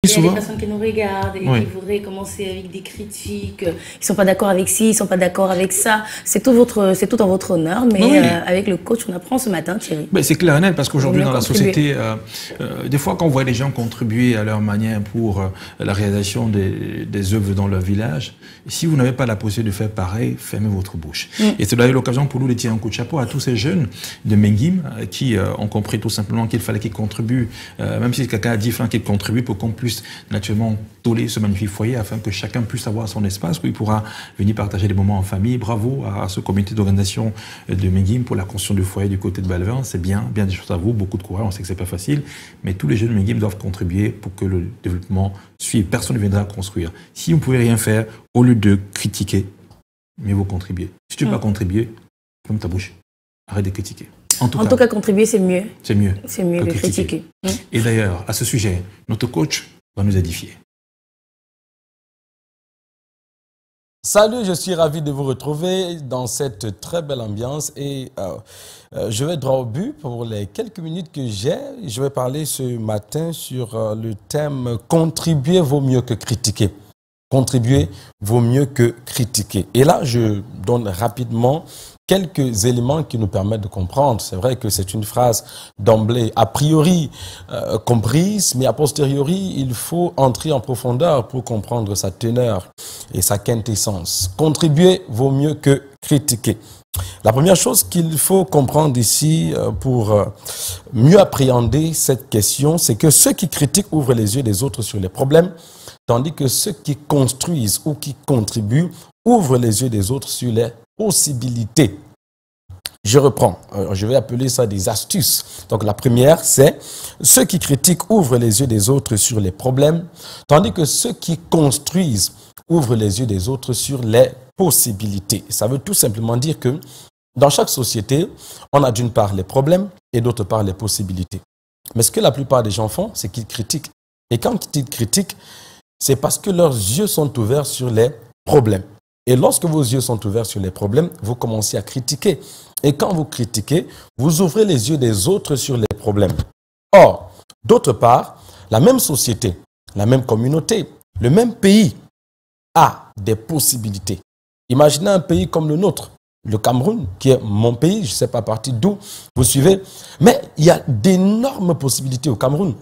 Il y a des souvent, personnes qui nous regardent et oui. qui voudraient commencer avec des critiques. Ils sont pas d'accord avec ci, ils sont pas d'accord avec ça. C'est tout en votre honneur. Mais Oui. avec le coach, on apprend ce matin, Thierry. Ben, c'est clair et net parce qu'aujourd'hui Vaut mieux dans la contribuer. société, des fois quand on voit les gens contribuer à leur manière pour la réalisation des œuvres dans leur village, si vous n'avez pas la possibilité de faire pareil, fermez votre bouche. Et c'est d'ailleurs l'occasion pour nous de tirer un coup de chapeau à tous ces jeunes de Menguim qui ont compris tout simplement qu'il fallait qu'ils contribuent, même si quelqu'un a différent, qu'ils contribuent pour qu'on puisse naturellement toller ce magnifique foyer afin que chacun puisse avoir son espace où il pourra venir partager des moments en famille. Bravo à ce comité d'organisation de Menguim pour la construction du foyer du côté de Balvin. C'est bien des choses à vous, beaucoup de courage, on sait que c'est pas facile, mais tous les jeunes de Menguim doivent contribuer pour que le développement suive. Personne ne viendra construire. Si vous ne pouvez rien faire, au lieu de critiquer, mieux vaut contribuer. Si tu ne peux pas contribuer, ferme ta bouche. Arrête de critiquer. En tout cas, Contribuer, c'est mieux. c'est mieux. C'est mieux que que critiquer. Et d'ailleurs, à ce sujet, notre coach va nous édifier. Salut, je suis ravi de vous retrouver dans cette très belle ambiance et je vais droit au but pour les quelques minutes que j'ai. Je vais parler ce matin sur le thème « Contribuer vaut mieux que critiquer ». Contribuer vaut mieux que critiquer. Et là, je donne rapidement quelques éléments qui nous permettent de comprendre. C'est vrai que c'est une phrase d'emblée, a priori comprise, mais a posteriori, il faut entrer en profondeur pour comprendre sa teneur et sa quintessence. Contribuer vaut mieux que critiquer. La première chose qu'il faut comprendre ici pour mieux appréhender cette question, c'est que ceux qui critiquent ouvrent les yeux des autres sur les problèmes, tandis que ceux qui construisent ou qui contribuent ouvrent les yeux des autres sur les possibilités. Je reprends, je vais appeler ça des astuces. Donc la première, c'est ceux qui critiquent ouvrent les yeux des autres sur les problèmes, tandis que ceux qui construisent ouvrent les yeux des autres sur les possibilités. Ça veut tout simplement dire que dans chaque société, on a d'une part les problèmes et d'autre part les possibilités. Mais ce que la plupart des gens font, c'est qu'ils critiquent. Et quand ils critiquent, c'est parce que leurs yeux sont ouverts sur les problèmes. Et lorsque vos yeux sont ouverts sur les problèmes, vous commencez à critiquer. Et quand vous critiquez, vous ouvrez les yeux des autres sur les problèmes. Or, d'autre part, la même société, la même communauté, le même pays a des possibilités. Imaginez un pays comme le nôtre, le Cameroun, qui est mon pays, je ne sais pas partir d'où vous suivez, mais il y a d'énormes possibilités au Cameroun.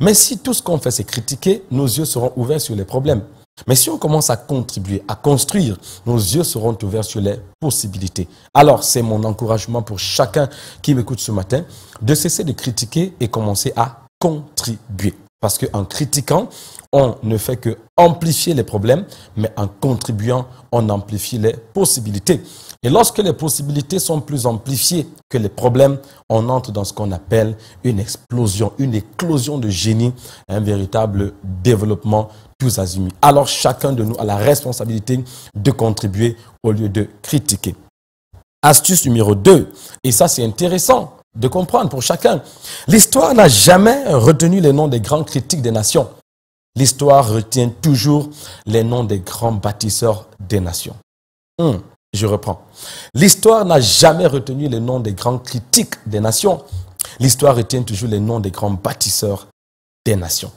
Mais si tout ce qu'on fait, c'est critiquer, nos yeux seront ouverts sur les problèmes. Mais si on commence à contribuer, à construire, nos yeux seront ouverts sur les possibilités. Alors, c'est mon encouragement pour chacun qui m'écoute ce matin, de cesser de critiquer et commencer à contribuer. Parce qu'en critiquant, on ne fait que amplifier les problèmes, mais en contribuant, on amplifie les possibilités. Et lorsque les possibilités sont plus amplifiées que les problèmes, on entre dans ce qu'on appelle une explosion, une éclosion de génie, un véritable développement tous azimuts. Alors chacun de nous a la responsabilité de contribuer au lieu de critiquer. Astuce numéro 2, et ça c'est intéressant de comprendre pour chacun. L'histoire n'a jamais retenu les noms des grands critiques des nations. L'histoire retient toujours les noms des grands bâtisseurs des nations. Je reprends. L'histoire n'a jamais retenu les noms des grands critiques des nations. L'histoire retient toujours les noms des grands bâtisseurs des nations.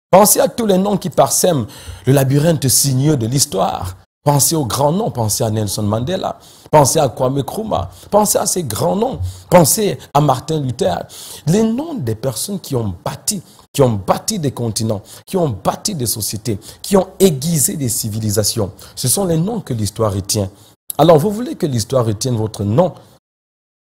Pensez à tous les noms qui parsèment le labyrinthe sinueux de l'histoire. Pensez aux grands noms, pensez à Nelson Mandela, pensez à Kwame Nkrumah, pensez à ces grands noms, pensez à Martin Luther. Les noms des personnes qui ont bâti des continents, qui ont bâti des sociétés, qui ont aiguisé des civilisations. Ce sont les noms que l'histoire retient. Alors, vous voulez que l'histoire retienne votre nom?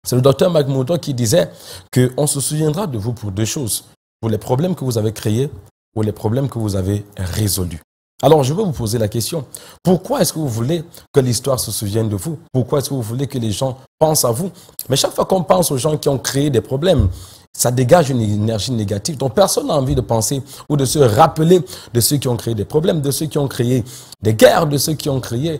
C'est le docteur McMurdo qui disait qu'on se souviendra de vous pour deux choses. Pour les problèmes que vous avez créés ou les problèmes que vous avez résolus. Alors, je veux vous poser la question. Pourquoi est-ce que vous voulez que l'histoire se souvienne de vous? Pourquoi est-ce que vous voulez que les gens pensent à vous? Mais chaque fois qu'on pense aux gens qui ont créé des problèmes, ça dégage une énergie négative. Donc, personne n'a envie de penser ou de se rappeler de ceux qui ont créé des problèmes, de ceux qui ont créé des guerres, de ceux qui ont créé...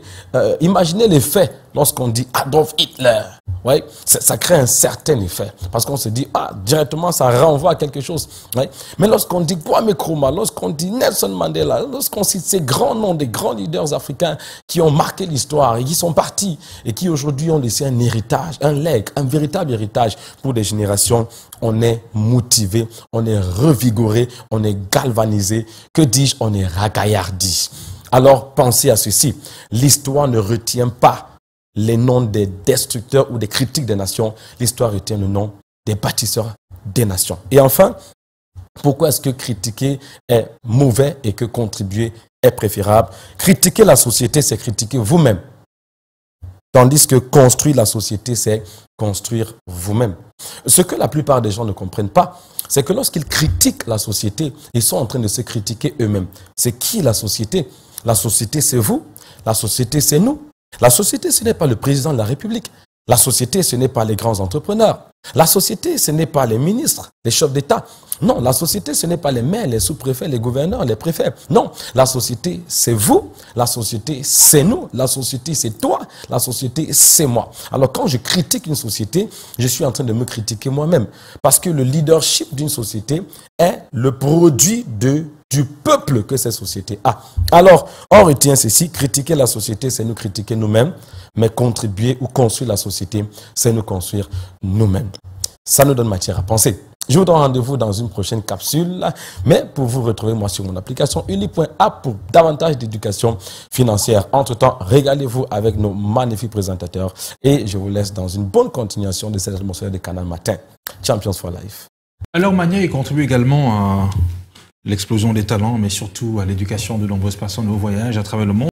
imaginez les faits lorsqu'on dit Adolf Hitler. Ouais, ça crée un certain effet. Parce qu'on se dit, ah, directement, ça renvoie à quelque chose. Ouais. Mais lorsqu'on dit Kwame Nkrumah, lorsqu'on dit Nelson Mandela, lorsqu'on cite ces grands noms des grands leaders africains qui ont marqué l'histoire et qui sont partis et qui aujourd'hui ont laissé un héritage, un legs, un véritable héritage pour des générations, on est motivé, on est revigoré, on est galvanisé. Que dis-je? On est ragaillardi. Alors, pensez à ceci. L'histoire ne retient pas les noms des destructeurs ou des critiques des nations. L'histoire retient le nom des bâtisseurs des nations. Et enfin, pourquoi est-ce que critiquer est mauvais et que contribuer est préférable? Critiquer la société, c'est critiquer vous-même. Tandis que construire la société, c'est construire vous-même. Ce que la plupart des gens ne comprennent pas, c'est que lorsqu'ils critiquent la société, ils sont en train de se critiquer eux-mêmes. C'est qui la société? La société, c'est vous. La société, c'est nous. La société, ce n'est pas le président de la République. La société, ce n'est pas les grands entrepreneurs. La société, ce n'est pas les ministres, les chefs d'État. Non, la société, ce n'est pas les maires, les sous-préfets, les gouverneurs, les préfets. Non, la société, c'est vous. La société, c'est nous. La société, c'est toi. La société, c'est moi. Alors, quand je critique une société, je suis en train de me critiquer moi-même. Parce que le leadership d'une société est le produit du peuple que cette société a. Alors, on retient ceci, critiquer la société, c'est nous critiquer nous-mêmes, mais contribuer ou construire la société, c'est nous construire nous-mêmes. Ça nous donne matière à penser. Je vous donne rendez-vous dans une prochaine capsule, mais pour vous retrouver moi sur mon application Uni.app pour davantage d'éducation financière. Entre-temps, régalez-vous avec nos magnifiques présentateurs et je vous laisse dans une bonne continuation de cette atmosphère de Canal Matin. Champions for Life. Alors, Mania, il contribue également à l'explosion des talents, mais surtout à l'éducation de nombreuses personnes au voyage à travers le monde.